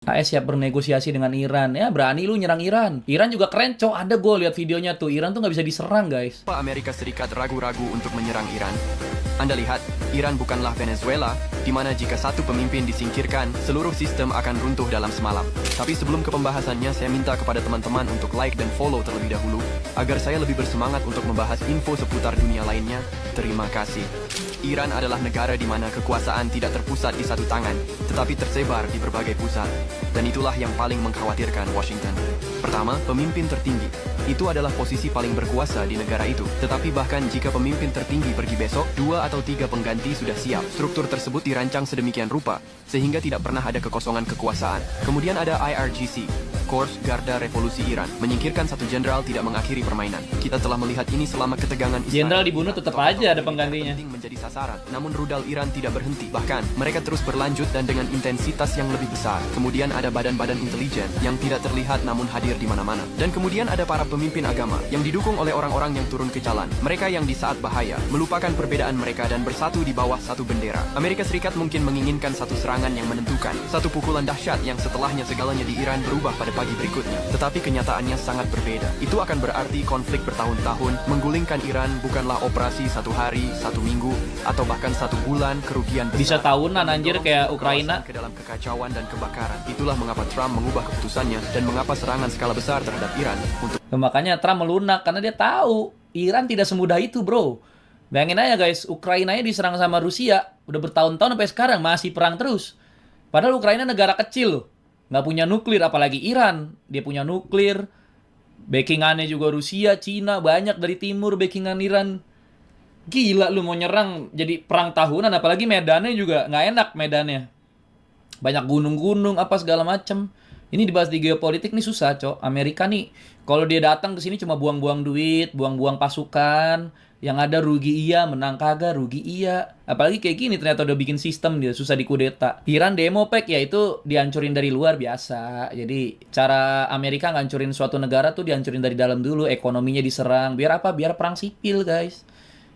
AS siap bernegosiasi dengan Iran. Ya, berani lu nyerang Iran. Iran juga keren, cok. Ada gue lihat videonya tuh. Iran tuh nggak bisa diserang, guys. Kenapa Amerika Serikat ragu-ragu untuk menyerang Iran? Anda lihat, Iran bukanlah Venezuela, di mana jika satu pemimpin disingkirkan, seluruh sistem akan runtuh dalam semalam. Tapi sebelum ke pembahasannya, saya minta kepada teman-teman untuk like dan follow terlebih dahulu, agar saya lebih bersemangat untuk membahas info seputar dunia lainnya. Terima kasih. Iran adalah negara di mana kekuasaan tidak terpusat di satu tangan, tetapi tersebar di berbagai pusat. Dan itulah yang paling mengkhawatirkan Washington. Pertama, pemimpin tertinggi. Itu adalah posisi paling berkuasa di negara itu. Tetapi bahkan jika pemimpin tertinggi pergi besok, 2 atau 3 pengganti sudah siap. Struktur tersebut dirancang sedemikian rupa, sehingga tidak pernah ada kekosongan kekuasaan. Kemudian ada IRGC, Korps Garda Revolusi Iran. Menyingkirkan satu jenderal tidak mengakhiri permainan. Kita telah melihat ini selama ketegangan Israel. Jenderal dibunuh tetap aja ada penggantinya. Menjadi sasaran. Namun rudal Iran tidak berhenti. Bahkan, mereka terus berlanjut dan dengan intensitas yang lebih besar. Kemudian ada badan-badan intelijen yang tidak terlihat namun hadir di mana-mana. Dan kemudian ada para pemimpin agama yang didukung oleh orang-orang yang turun ke jalan. Mereka yang di saat bahaya melupakan perbedaan mereka dan bersatu di bawah satu bendera. Amerika Serikat mungkin menginginkan satu serangan yang menentukan, satu pukulan dahsyat yang setelahnya segalanya di Iran berubah pada pagi berikutnya. Tetapi kenyataannya sangat berbeda. Itu akan berarti konflik bertahun-tahun. Menggulingkan Iran bukanlah operasi satu hari, satu minggu, atau bahkan satu bulan kerugian besar. Bisa tahunan anjir kayak Ukraina. Ke dalam kekacauan dan kebakaran. Itulah mengapa Trump mengubah keputusannya dan mengapa serangan skala besar terhadap Iran untuk Makanya Trump melunak karena dia tahu Iran tidak semudah itu, bro. Bayangin aja guys, Ukrainanya diserang sama Rusia, udah bertahun-tahun sampai sekarang masih perang terus. Padahal Ukraina negara kecil loh, nggak punya nuklir, apalagi Iran. Dia punya nuklir, backingannya juga Rusia, Cina, banyak dari timur backingan Iran. Gila lu mau nyerang jadi perang tahunan, apalagi medannya juga nggak enak medannya. Banyak gunung-gunung apa segala macem. Ini dibahas di geopolitik nih susah, cok. Amerika nih kalau dia datang ke sini cuma buang-buang duit, buang-buang pasukan. Yang ada rugi iya, menang kagak, rugi iya. Apalagi kayak gini ternyata udah bikin sistem dia susah dikudeta. Iran demo pack ya itu dihancurin dari luar biasa. Jadi cara Amerika ngancurin suatu negara tuh dihancurin dari dalam dulu, ekonominya diserang. Biar apa? Biar perang sipil, guys.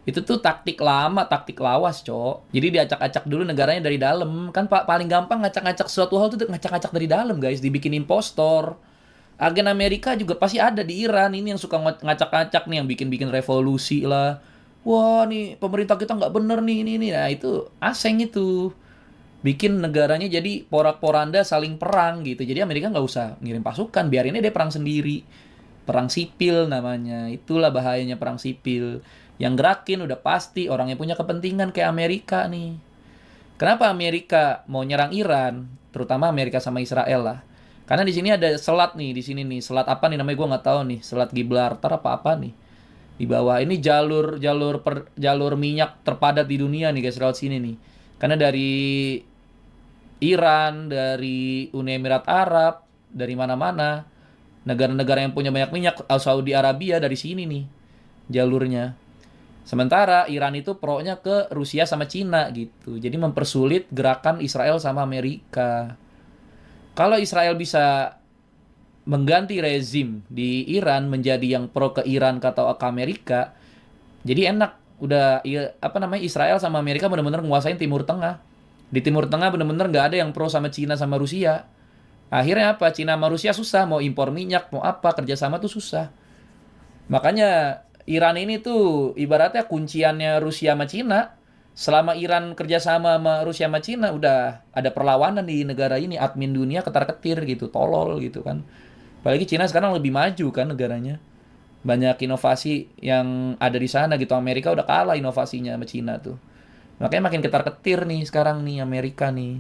Itu tuh taktik lama, taktik lawas, cok. Jadi diacak-acak dulu negaranya dari dalam. Kan Pak paling gampang ngacak-ngacak suatu hal tuh ngacak-ngacak dari dalam, guys. Dibikin impostor. Agen Amerika juga pasti ada di Iran. Ini yang suka ngacak-ngacak nih, yang bikin-bikin revolusi lah. Wah, nih pemerintah kita nggak bener nih, ini. Nah, itu asing itu. Bikin negaranya jadi porak-poranda saling perang gitu. Jadi Amerika nggak usah ngirim pasukan, biarin aja dia perang sendiri. Perang sipil namanya. Itulah bahayanya perang sipil. Yang gerakin udah pasti orang yang punya kepentingan kayak Amerika nih. Kenapa Amerika mau nyerang Iran? Terutama Amerika sama Israel lah. Karena di sini ada selat nih, di sini nih. Selat apa nih namanya gue nggak tahu nih. Selat Gibraltar apa nih. Di bawah ini jalur minyak terpadat di dunia nih guys, lewat sini nih. Karena dari Iran, dari Uni Emirat Arab, dari mana-mana, negara-negara yang punya banyak minyak, Saudi Arabia dari sini nih jalurnya. Sementara Iran itu pro-nya ke Rusia sama Cina gitu. Jadi mempersulit gerakan Israel sama Amerika. Kalau Israel bisa mengganti rezim di Iran menjadi yang pro ke Iran atau ke Amerika, jadi enak. Udah Israel sama Amerika benar-benar menguasain Timur Tengah. Di Timur Tengah benar-benar nggak ada yang pro sama Cina sama Rusia. Akhirnya apa? Cina sama Rusia susah. Mau impor minyak, mau apa, kerjasama tuh susah. Makanya Iran ini tuh ibaratnya kunciannya Rusia sama Cina. Selama Iran kerjasama sama Rusia sama Cina, udah ada perlawanan di negara ini. Admin dunia ketar-ketir gitu, tolol gitu kan. Apalagi Cina sekarang lebih maju kan negaranya. Banyak inovasi yang ada di sana gitu. Amerika udah kalah inovasinya sama Cina tuh. Makanya makin ketar-ketir nih sekarang nih Amerika nih.